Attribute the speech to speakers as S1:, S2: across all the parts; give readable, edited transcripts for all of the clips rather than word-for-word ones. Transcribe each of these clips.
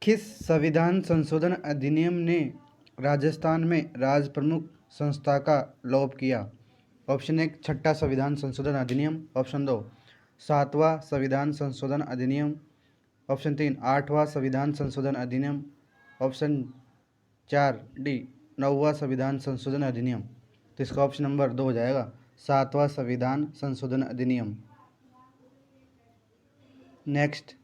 S1: किस संविधान संशोधन अधिनियम ने राजस्थान में राज प्रमुख संस्था का लोप किया? ऑप्शन 1 छठा संविधान संशोधन अधिनियम, ऑप्शन 2 सातवां संविधान संशोधन अधिनियम, ऑप्शन 3 आठवां संविधान संशोधन अधिनियम, ऑप्शन 4 डी नौवां संविधान संशोधन अधिनियम। तो इसका ऑप्शन नंबर 2 हो जाएगा सातवां संविधान संशोधन अधिनियम। नेक्स्ट,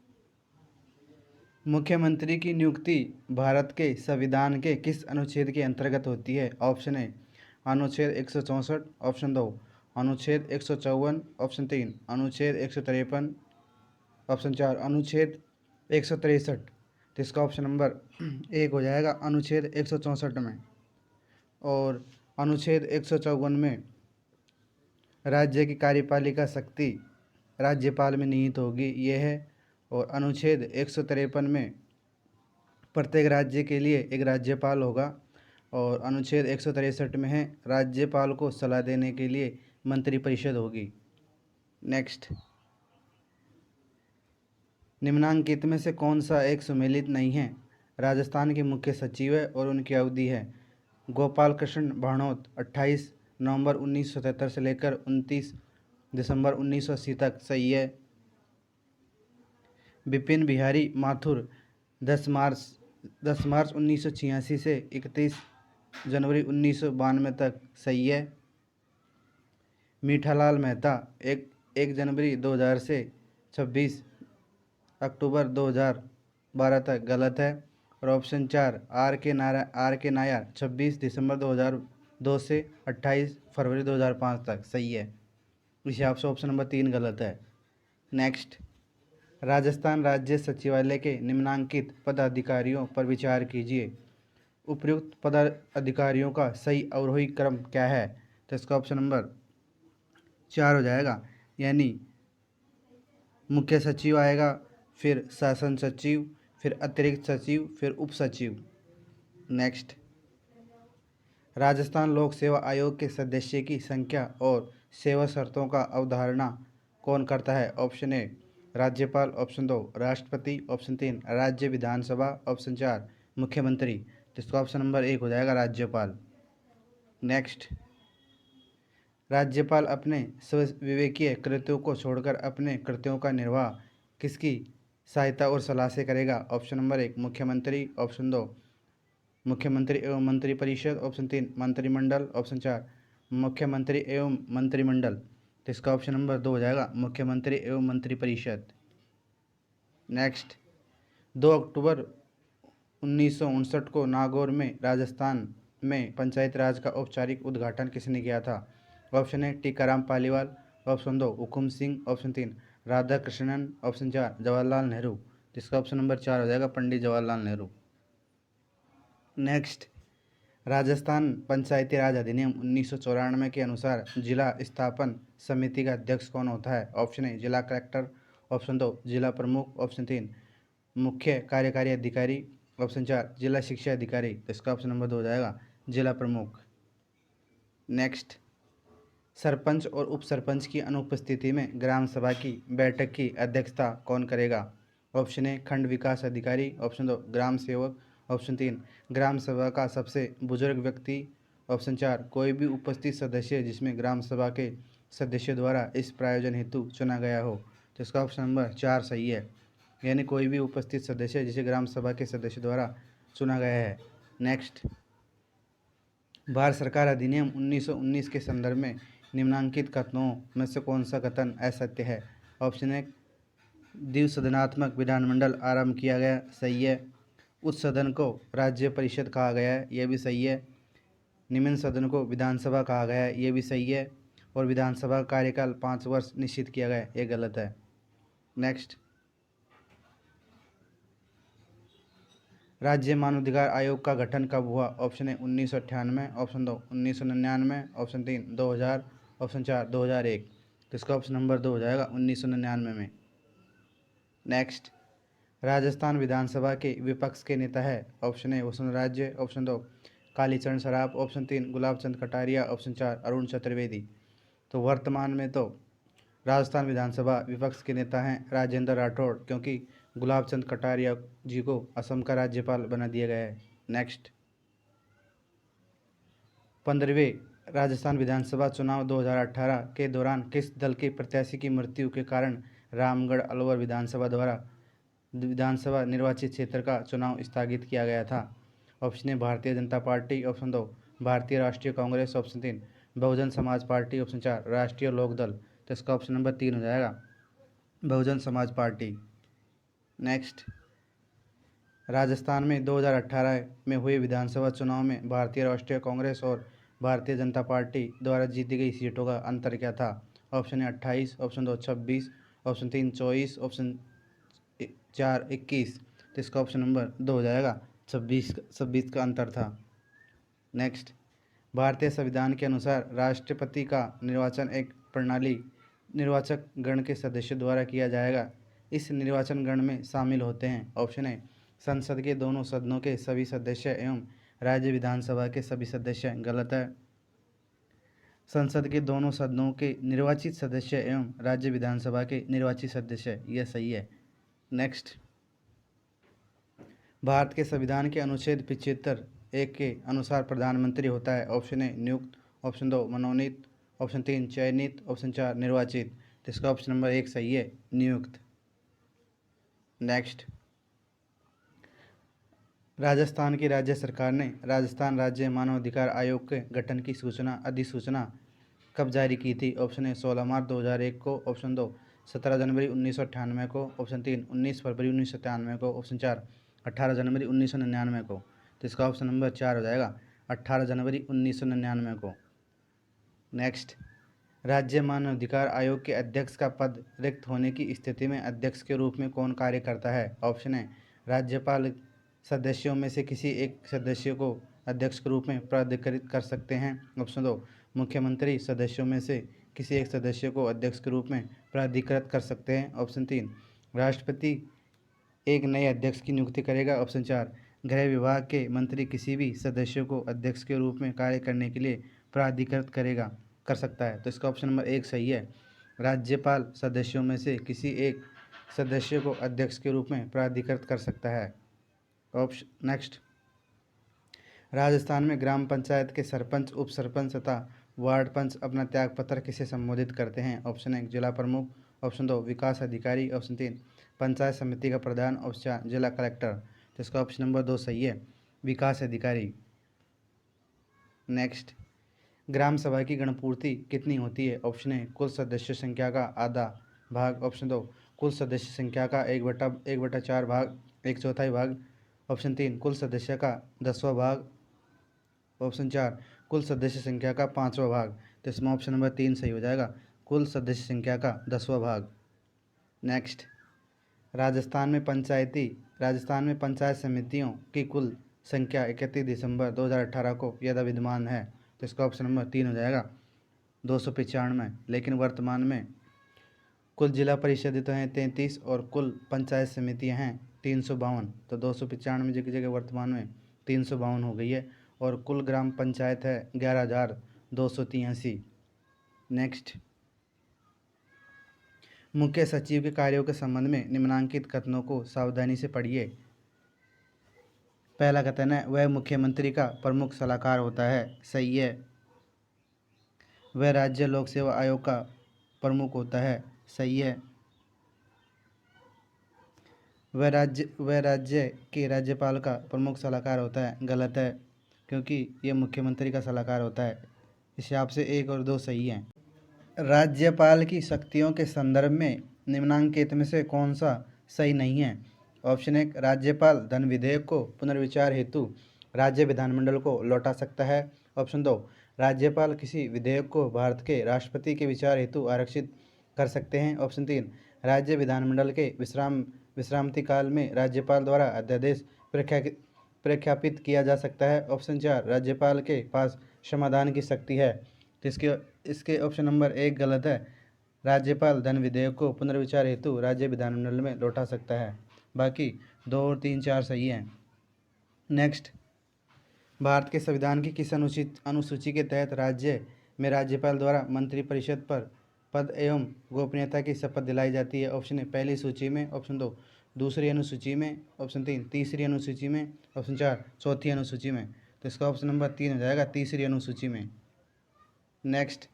S1: मुख्यमंत्री की नियुक्ति भारत के संविधान के किस अनुच्छेद के अंतर्गत होती है? ऑप्शन ए अनुच्छेद 164, ऑप्शन 2 अनुच्छेद 154, ऑप्शन 3 अनुच्छेद 153, ऑप्शन 4 अनुच्छेद 163। तो इसका ऑप्शन नंबर 1 हो जाएगा अनुच्छेद 164 में। और अनुच्छेद 154 में राज्य की कार्यपालिका शक्ति राज्यपाल में निहित होगी, ये है। और अनुच्छेद 153 में प्रत्येक राज्य के लिए एक राज्यपाल होगा। और अनुच्छेद 163 में है राज्यपाल को सलाह देने के लिए मंत्रिपरिषद होगी। नेक्स्ट, निम्नांकित में से कौन सा एक सुमेलित नहीं है? राजस्थान के मुख्य सचिव है और उनकी अवधि है गोपाल कृष्ण भानोत 28 नवंबर 1977 से लेकर 29 दिसंबर 1980 तक, सही है। बिपिन बिहारी माथुर 10 मार्च 1986 से 31 जनवरी 1992 तक, सही है। मीठालाल मेहता 1 जनवरी 2000 से 26 अक्टूबर 2012 तक, गलत है। और ऑप्शन 4 आर के नायर 26 दिसंबर 2002 से 28 फरवरी 2005 तक, सही है। इस हिसाब से ऑप्शन नंबर 3 गलत है। नेक्स्ट, राजस्थान राज्य सचिवालय के निम्नांकित पदाधिकारियों पर विचार कीजिए। उपयुक्त पदाधिकारियों का सही अवरोही क्रम क्या है? तो इसका ऑप्शन नंबर 4 हो जाएगा, यानी मुख्य सचिव आएगा, फिर शासन सचिव, फिर अतिरिक्त सचिव, फिर उप सचिव। नेक्स्ट, राजस्थान लोक सेवा आयोग के सदस्य की संख्या और सेवा शर्तों का अवधारणा कौन करता है? ऑप्शन ए राज्यपाल, ऑप्शन 2 राष्ट्रपति, ऑप्शन 3 राज्य विधानसभा, ऑप्शन 4 मुख्यमंत्री। तो इसका ऑप्शन नंबर 1 हो जाएगा राज्यपाल। नेक्स्ट, राज्यपाल अपने स्वविवेकीय कृत्यों को छोड़कर अपने कृत्यों का निर्वाह किसकी सहायता और सलाह से करेगा? ऑप्शन नंबर 1 मुख्यमंत्री, ऑप्शन 2 मुख्यमंत्री एवं मंत्रिपरिषद, ऑप्शन 3 मंत्रिमंडल, ऑप्शन 4 मुख्यमंत्री एवं मंत्रिमंडल। तो इसका ऑप्शन नंबर 2 हो जाएगा मुख्यमंत्री एवं मंत्रिपरिषद। नेक्स्ट, 2 अक्टूबर 1959 को नागौर में राजस्थान में पंचायत राज का औपचारिक उद्घाटन किसने किया था? Option A Tikaram Paliwal, option 2 Hukum Singh, option 3 Radha Krishnan, option 4 Jawaharlal Nehru. जिसका ऑप्शन नंबर 4 हो जाएगा पंडित जवाहरलाल नेहरू। नेक्स्ट, राजस्थान पंचायती राज अधिनियम 1994 के अनुसार जिला स्थापन समिति का अध्यक्ष कौन होता है? ऑप्शन ए जिला कलेक्टर, ऑप्शन 2 जिला प्रमुख, ऑप्शन 3 मुख्य कार्यकारी अधिकारी, ऑप्शन 4 जिला शिक्षा अधिकारी। इसका ऑप्शन नंबर 2 हो जाएगा जिला प्रमुख। नेक्स्ट, सरपंच और उप सरपंच की अनुपस्थिति में ग्राम सभा की बैठक की अध्यक्षता कौन करेगा? ऑप्शन ए खंड विकास अधिकारी, ऑप्शन 2 ग्राम सेवक, ऑप्शन 3 ग्राम सभा का सबसे बुजुर्ग व्यक्ति, ऑप्शन 4 कोई भी उपस्थित सदस्य जिसमें ग्राम सभा के सदस्यों द्वारा इस प्रायोजन हेतु चुना गया हो। तो इसका ऑप्शन नंबर 4 सही है, यानी कोई भी उपस्थित सदस्य जिसे ग्राम सभा के सदस्य द्वारा चुना गया है। नेक्स्ट, भारत सरकार अधिनियम 1919 के संदर्भ में निम्नांकित कथनों में से कौन सा कथन असत्य है? ऑप्शन ए द्विसदनात्मक विधानमंडल आरंभ किया गया, सही है। उस सदन को राज्य परिषद कहा गया है, यह भी सही है। निम्न सदन को विधानसभा कहा गया है, यह भी सही है। और विधानसभा का कार्यकाल 5 वर्ष निश्चित किया गया है, यह गलत है। नेक्स्ट, राज्य मानवाधिकार आयोग का गठन कब हुआ? Option A 1998, option 2 1999, option 3 2000, option 4 2001। तो इसका ऑप्शन नंबर 2 हो जाएगा 1999 में। नेक्स्ट, राजस्थान विधानसभा के विपक्ष के नेता है? Option A Vasundhara, option 2 Kalicharan Saraf, option 3 Gulab Chand Kataria, option 4 Arun Chaturvedi. तो वर्तमान में तो राजस्थान विधानसभा विपक्ष के नेता हैं राजेंद्र राठौड़, क्योंकि गुलाब चंद कटारिया जी को असम का राज्यपाल बना दिया गया है। नेक्स्ट, 15वें राजस्थान विधानसभा चुनाव 2018 के दौरान किस दल के प्रत्याशी की मृत्यु के कारण रामगढ़ अलवर विधानसभा निर्वाचित क्षेत्र का चुनाव स्थगित किया गया था? Option A Bharatiya Janata party, option 2 भारतीय राष्ट्रीय Congress, option 3 Bahujan Samaj party, option 4 राष्ट्रीय लोकदल। तो इसका ऑप्शन नंबर 3 हो जाएगा बहुजन समाज पार्टी। नेक्स्ट, राजस्थान में 2018 में हुए विधानसभा चुनाव में भारतीय राष्ट्रीय कांग्रेस और भारतीय जनता पार्टी द्वारा जीती गई सीटों का अंतर क्या था? Option A 28, option 2 26, option 3 24, option 4 21। तो इसका ऑप्शन नंबर 2 हो जाएगा 26 का अंतर था। नेक्स्ट, भारतीय संविधान के अनुसार राष्ट्रपति का निर्वाचन एक प्रणाली निर्वाचक गण के सदस्यों द्वारा किया जाएगा। इस निर्वाचन गण में शामिल होते हैं ऑप्शन ए संसद के दोनों सदनों के सभी सदस्य एवं राज्य विधानसभा के सभी सदस्य। गलत है। संसद के दोनों सदनों के निर्वाचित सदस्य एवं राज्य विधानसभा के निर्वाचित सदस्य, यह सही है। नेक्स्ट, भारत के संविधान के अनुच्छेद 75(1) के अनुसार प्रधानमंत्री होता है। ऑप्शन ए नियुक्त, ऑप्शन 2 मनोनीत, ऑप्शन 3 चयनित, ऑप्शन 4 निर्वाचित। तो इसका ऑप्शन नंबर 1 सही है, नियुक्त। नेक्स्ट, राजस्थान की राज्य सरकार ने राजस्थान राज्य मानवाधिकार आयोग के गठन की अधिसूचना कब जारी की थी? ऑप्शन ए 16 मार्च 2001 को, ऑप्शन 2 17 जनवरी 1998 को, ऑप्शन 3 19 फरवरी 1997 को, ऑप्शन 4 18 जनवरी 1999 को। तो इसका ऑप्शन नंबर 4 हो जाएगा 18 जनवरी 1999 को। नेक्स्ट, राज्य मानवाधिकार आयोग के अध्यक्ष का पद रिक्त होने की स्थिति में अध्यक्ष के रूप में कौन कार्य करता है? ऑप्शन ए राज्यपाल सदस्यों में से किसी एक सदस्य को अध्यक्ष के रूप में प्राधिकृत कर सकते हैं। ऑप्शन 2 मुख्यमंत्री सदस्यों में से किसी एक सदस्य को अध्यक्ष के रूप में प्राधिकृत कर सकते हैं। ऑप्शन 3 राष्ट्रपति एक नए अध्यक्ष की नियुक्ति करेगा। ऑप्शन 4 गृह विभाग के मंत्री किसी भी सदस्य को अध्यक्ष के रूप में कार्य करने के लिए प्राधिकृत कर सकता है। तो इसका ऑप्शन नंबर 1 सही है, राज्यपाल सदस्यों में से किसी एक सदस्य को अध्यक्ष के रूप में प्राधिकृत कर सकता है। ऑप्शन नेक्स्ट, राजस्थान में ग्राम पंचायत के सरपंच, उप सरपंच तथा वार्ड पंच अपना त्यागपत्र किसे संबोधित करते हैं? ऑप्शन 1 जिला प्रमुख, ऑप्शन 2 विकास अधिकारी, ऑप्शन 3 पंचायत समिति का प्रधान, ऑप्शन 4 जिला कलेक्टर। तो इसका ऑप्शन नंबर 2 सही है, विकास अधिकारी। नेक्स्ट, ग्राम सभा की गणपूर्ति कितनी होती है? ऑप्शन ए कुल सदस्य संख्या का आधा भाग, ऑप्शन 2 कुल सदस्य संख्या का 1/4 भाग, 1/4 भाग, ऑप्शन 3 कुल सदस्य का 10वां भाग, ऑप्शन 4 कुल सदस्य संख्या का 5वां भाग। तो इसमें ऑप्शन नंबर 3 सही हो जाएगा, कुल सदस्य संख्या का 10वां भाग। नेक्स्ट, राजस्थान में पंचायत समितियों की कुल संख्या 31 दिसंबर 2018 को यदि विद्यमान है। तो इसका ऑप्शन नंबर 3 हो जाएगा 295। लेकिन वर्तमान में कुल जिला परिषदें तो हैं 33 और कुल पंचायत समितियां हैं 352। तो 295 की जगह वर्तमान में 352 हो गई है और कुल ग्राम पंचायत है 11,283। नेक्स्ट, मुख्य सचिव के कार्यों के संबंध में निम्नांकित कथनों को सावधानी से पढ़िए। पहला कथन है वह मुख्यमंत्री का प्रमुख सलाहकार होता है, सही है। वह राज्य लोक सेवा आयोग का प्रमुख होता है, सही है। वह राज्य के राज्यपाल का प्रमुख सलाहकार होता है, गलत है, क्योंकि ये मुख्यमंत्री का सलाहकार होता है। इस हिसाब से 1 और 2 सही हैं। राज्यपाल की शक्तियों के संदर्भ में निम्नांकित में से कौन सा सही नहीं है? ऑप्शन 1 राज्यपाल धन विधेयक को पुनर्विचार हेतु राज्य विधानमंडल को लौटा सकता है। ऑप्शन 2 राज्यपाल किसी विधेयक को भारत के राष्ट्रपति के विचार हेतु आरक्षित कर सकते हैं। ऑप्शन 3 राज्य विधानमंडल के विश्रांति काल में राज्यपाल द्वारा अध्यादेश प्रख्यापित किया जा सकता है। ऑप्शन 4 राज्यपाल के पास समाधान की शक्ति है। तो इसके ऑप्शन नंबर 1 गलत है, राज्यपाल धन विधेयक को पुनर्विचार हेतु राज्य विधानमंडल में लौटा सकता है। बाकी 2 और 3 4 सही हैं। नेक्स्ट, भारत के संविधान की किस अनुसूची के तहत राज्य में राज्यपाल द्वारा मंत्रिपरिषद पर पद एवं गोपनीयता की शपथ दिलाई जाती है? ऑप्शन ए पहली सूची में, ऑप्शन 2 दूसरी अनुसूची में, ऑप्शन 3 तीसरी अनुसूची में, ऑप्शन 4 चौथी अनुसूची में। तो इसका ऑप्शन नंबर 3 हो जाएगा, तीसरी अनुसूची में। नेक्स्ट,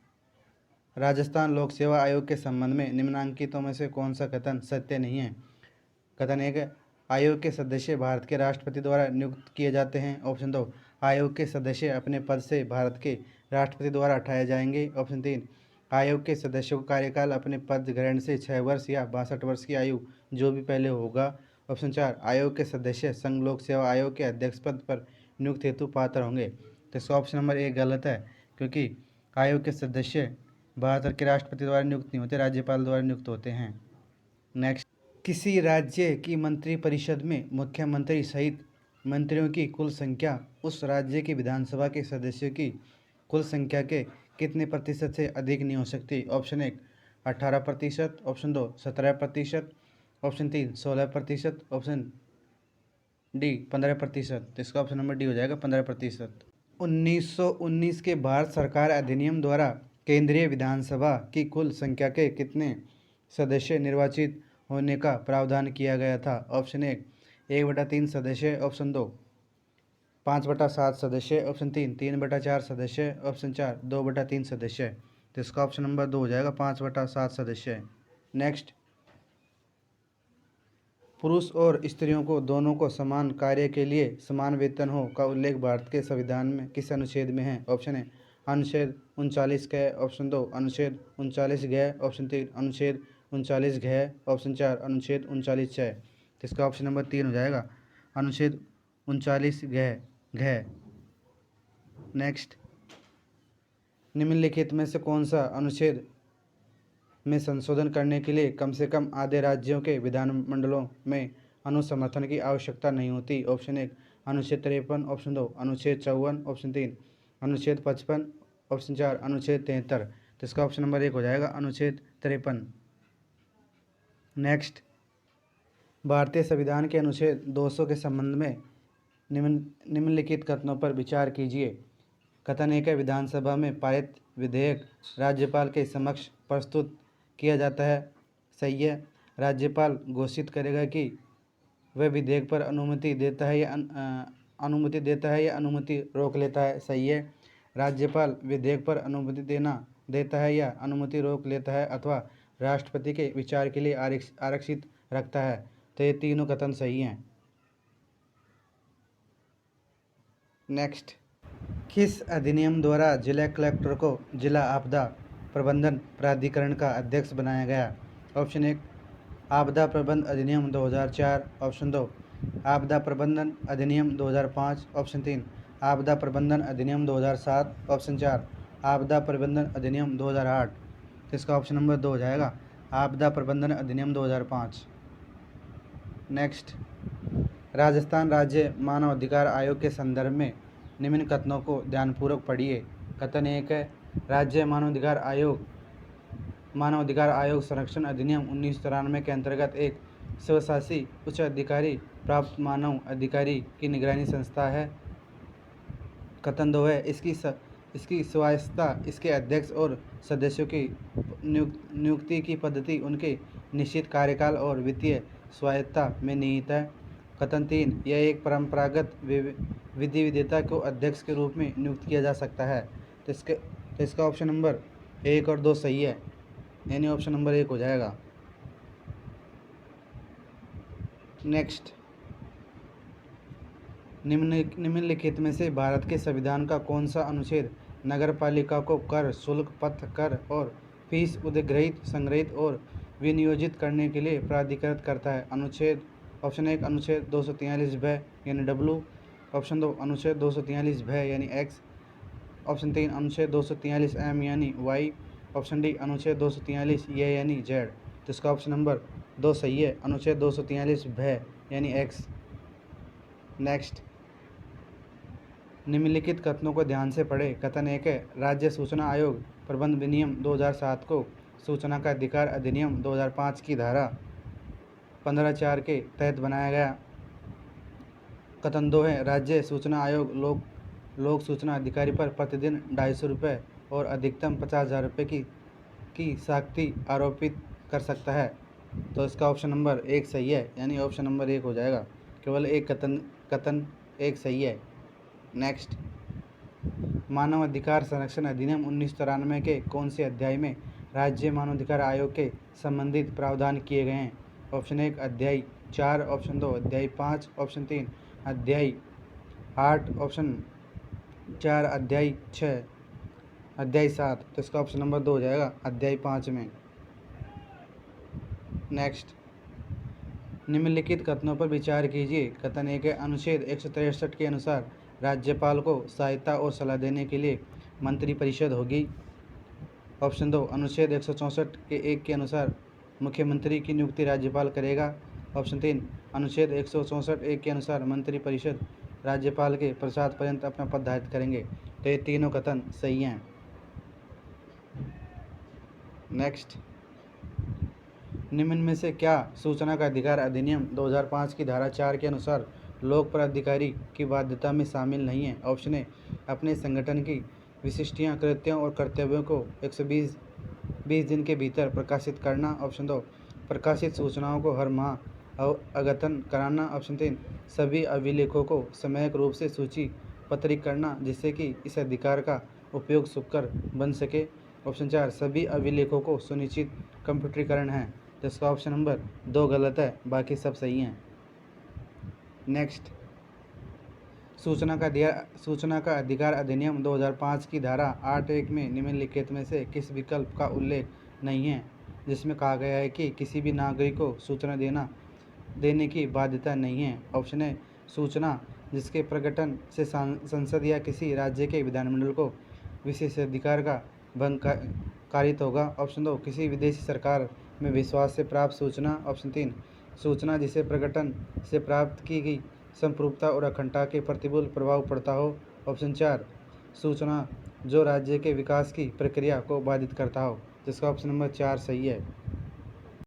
S1: राजस्थान लोक सेवा आयोग के संबंध में निम्नलिखितों में से कौन सा कथन सत्य नहीं है? कथन 1, आयोग के सदस्य भारत के राष्ट्रपति द्वारा नियुक्त किए जाते हैं। ऑप्शन 2, आयोग के सदस्य अपने पद से भारत के राष्ट्रपति द्वारा हटाए जाएंगे। ऑप्शन 3, आयोग के सदस्यों का कार्यकाल अपने पद ग्रहण से 6 वर्ष या 62 वर्ष की आयु जो भी पहले होगा। ऑप्शन 4, आयोग के सदस्य संघ लोक सेवा आयोग के अध्यक्ष पद पर नियुक्त हेतु पात्र होंगे। तो इसका ऑप्शन नंबर 1 गलत है, क्योंकि आयोग के सदस्य भारत के राष्ट्रपति द्वारा नियुक्त नहीं होते, राज्यपाल द्वारा नियुक्त होते हैं। नेक्स्ट, किसी राज्य की मंत्रिपरिषद में मुख्यमंत्री सहित मंत्रियों की कुल संख्या उस राज्य की विधानसभा के सदस्यों की कुल संख्या के कितने प्रतिशत से अधिक नहीं हो सकती? Option 1 18%, option 2 17%, option 3 16%, option D 15%। तो इसका ऑप्शन नंबर डी हो जाएगा 15%। 1919 के भारत सरकार अधिनियम द्वारा केंद्रीय विधानसभा की कुल संख्या के कितने सदस्य निर्वाचित होने का प्रावधान किया गया था? ऑप्शन 1 1/3 सदस्य, ऑप्शन 2 5/7 सदस्य, ऑप्शन 3 3/4 सदस्य, ऑप्शन 4 2/3 सदस्य। तो इसका ऑप्शन नंबर 2 हो जाएगा 5/7 सदस्य। नेक्स्ट, पुरुष और स्त्रियों को दोनों को समान कार्य के लिए समान वेतन हो का उल्लेख भारत के संविधान में किस अनुच्छेद में है? ऑप्शन है अनुच्छेद 39 ग, ऑप्शन 2 अनुच्छेद 39 ग, ऑप्शन 3 अनुच्छेद 39 घ, ऑप्शन 4 अनुच्छेद 39 च। तो इसका ऑप्शन नंबर 3 हो जाएगा अनुच्छेद 39 घ। नेक्स्ट, निम्नलिखित में से कौन सा अनुच्छेद में संशोधन करने के लिए कम से कम आधे राज्यों के विधानमंडलों में अनुसमर्थन की आवश्यकता नहीं होती? ऑप्शन 1 अनुच्छेद 53, ऑप्शन 2 अनुच्छेद 54, ऑप्शन 3 अनुच्छेद 55, ऑप्शन 4 अनुच्छेद 73। तो इसका ऑप्शन नंबर 1 हो जाएगा अनुच्छेद 53। नेक्स्ट, भारतीय संविधान के अनुच्छेद 200 के संबंध में निम्नलिखित कथनों पर विचार कीजिए। कथन 1 है, विधानसभा में पारित विधेयक राज्यपाल के समक्ष प्रस्तुत किया जाता है। सही है। राज्यपाल घोषित करेगा कि वह विधेयक पर अनुमति देता है या अनुमति रोक लेता है। सही है। राज्यपाल विधेयक पर अनुमति देता है या अनुमति रोक लेता है अथवा राष्ट्रपति के विचार के लिए आरक्षित रखता है। तो ये तीनों कथन सही हैं। नेक्स्ट, किस अधिनियम द्वारा जिला कलेक्टर को जिला आपदा प्रबंधन प्राधिकरण का अध्यक्ष बनाया गया? ऑप्शन 1 आपदा प्रबंधन अधिनियम 2004, ऑप्शन 2 आपदा प्रबंधन अधिनियम 2005, ऑप्शन 3 आपदा प्रबंधन अधिनियम 2007, ऑप्शन 4 आपदा प्रबंधन अधिनियम 2008। तो इसका ऑप्शन नंबर 2 हो जाएगा आपदा प्रबंधन अधिनियम 2005। नेक्स्ट, राजस्थान राज्य मानव अधिकार आयोग के संदर्भ में निम्न कथनों को ध्यानपूर्वक पढ़िए। कथन 1 है, राज्य मानव अधिकार आयोग संरक्षण अधिनियम 1993 के अंतर्गत एक स्वशासी उच्च अधिकारी प्राप्त मानव अधिकारी की निगरानी संस्था है। कथन 2 है, इसकी स्वायत्तता इसके अध्यक्ष और सदस्यों की नियुक्ति की पद्धति उनके निश्चित कार्यकाल और वित्तीय स्वायत्तता में निहित है। कथन 3, यह एक परंपरागत विधि विधेयता को अध्यक्ष के रूप में नियुक्त किया जा सकता है। तो इसका ऑप्शन नंबर 1 और 2 सही है, यानी ऑप्शन नंबर 1 हो जाएगा। नेक्स्ट, निम्नलिखित में से भारत के संविधान का कौन सा अनुच्छेद नगरपालिका को कर, शुल्क, पथ कर और फीस अधिग्रहित, संग्रहित और विनियोजित करने के लिए प्राधिकृत करता है? अनुच्छेद ऑप्शन 1 अनुच्छेद 243 भ यानी डब्ल्यू, ऑप्शन 2 अनुच्छेद 243 भ यानी एक्स, ऑप्शन 3 अनुच्छेद 243 एम यानी वाई, ऑप्शन डी अनुच्छेद 243 ये यानी जेड। तो इसका ऑप्शन नंबर 2 सही है, अनुच्छेद 243 भ यानी एक्स। नेक्स्ट, निम्नलिखित कथनों को ध्यान से पढ़ें। कथन 1 है, राज्य सूचना आयोग प्रबंध विनियम 2007 को सूचना का अधिकार अधिनियम 2005 की धारा 15(4) के तहत बनाया गया। कथन 2 है, राज्य सूचना आयोग लोक सूचना अधिकारी पर प्रतिदिन 250 रुपये और अधिकतम 50,000 रुपये की सख्ती आरोपित कर सकता है। तो इसका ऑप्शन नंबर 1 सही है, यानी ऑप्शन नंबर 1 हो जाएगा। केवल एक कथन एक सही है। नेक्स्ट, मानव अधिकार संरक्षण अधिनियम 1993 के कौन से अध्याय में राज्य मानवाधिकार आयोग के संबंधित प्रावधान किए गए हैं? ऑप्शन 1 अध्याय 4, ऑप्शन 2 अध्याय 5, ऑप्शन 3 अध्याय 8, ऑप्शन 4 अध्याय 6, अध्याय 7। तो इसका ऑप्शन नंबर 2 हो जाएगा, अध्याय 5 में। नेक्स्ट, निम्नलिखित कथनों पर विचार कीजिए। कथन 1 है, अनुच्छेद 163 के अनुसार राज्यपाल को सहायता और सलाह देने के लिए मंत्रिपरिषद होगी। ऑप्शन 2, अनुच्छेद 164 के 1 के अनुसार मुख्यमंत्री की नियुक्ति राज्यपाल करेगा। ऑप्शन 3, अनुच्छेद 164 1 के अनुसार मंत्रिपरिषद राज्यपाल के प्रसाद पर्यंत अपना पद धारित करेंगे। तो ये तीनों कथन सही हैं। नेक्स्ट, निम्न में से क्या सूचना का अधिकार अधिनियम 2005 की धारा 4 के अनुसार लोक प्राधिकारी की बाध्यता में शामिल नहीं है? ऑप्शन ए, अपने संगठन की विशिष्टियां, कृत्यों और कर्तव्यों को 120 दिन के भीतर प्रकाशित करना। ऑप्शन 2, प्रकाशित सूचनाओं को हर माह अद्यतन कराना। ऑप्शन 3, सभी अभिलेखों को समयक रूप से सूचीपत्रित करना जिससे कि इस अधिकार का उपयोग सुकर बन सके। ऑप्शन 4, सभी अभिलेखों को सुनिश्चित कंप्यूटरीकरण है। तो इसका ऑप्शन नंबर 2 गलत है, बाकी सब सही हैं। नेक्स्ट, सूचना का अधिकार अधिनियम 2005 की धारा 8(1) में निम्नलिखित में से किस विकल्प का उल्लेख नहीं है, जिसमें कहा गया है कि किसी भी नागरिक को सूचना देने की बाध्यता नहीं है? ऑप्शन ए, सूचना जिसके प्रकटन से संसद या किसी राज्य के विधानमंडल को विशेषाधिकार का भंग कारित होगा। ऑप्शन 2, किसी विदेशी सरकार में विश्वास से प्राप्त सूचना। ऑप्शन 3, सूचना जिसे प्रकटन से प्राप्त की गई संप्रभुता और अखंडता के प्रतिकूल प्रभाव पड़ता हो। ऑप्शन 4, सूचना जो राज्य के विकास की प्रक्रिया को बाधित करता हो। जिसका ऑप्शन नंबर 4 सही है।